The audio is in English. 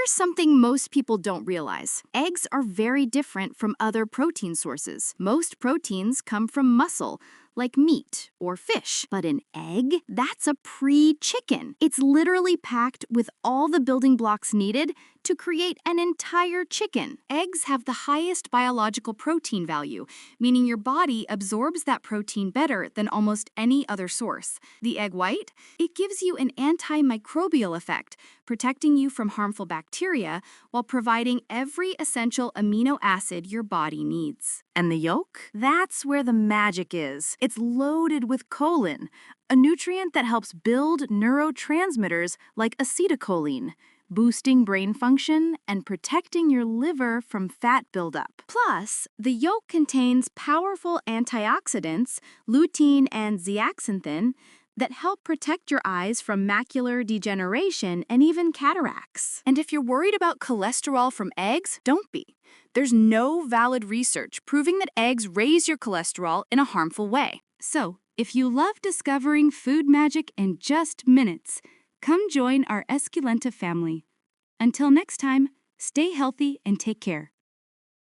Here's something most people don't realize. Eggs are very different from other protein sources. Most proteins come from muscle, like meat or fish. But an egg, that's a pre-chicken. It's literally packed with all the building blocks needed to create an entire chicken. Eggs have the highest biological protein value, meaning your body absorbs that protein better than almost any other source. The egg white, it gives you an antimicrobial effect, protecting you from harmful bacteria while providing every essential amino acid your body needs. And the yolk? That's where the magic is. It's loaded with choline, a nutrient that helps build neurotransmitters like acetylcholine, boosting brain function and protecting your liver from fat buildup. Plus, the yolk contains powerful antioxidants, lutein and zeaxanthin, that help protect your eyes from macular degeneration and even cataracts. And if you're worried about cholesterol from eggs, don't be. There's no valid research proving that eggs raise your cholesterol in a harmful way. So, if you love discovering food magic in just minutes, come join our Esculenta family. Until next time, stay healthy and take care.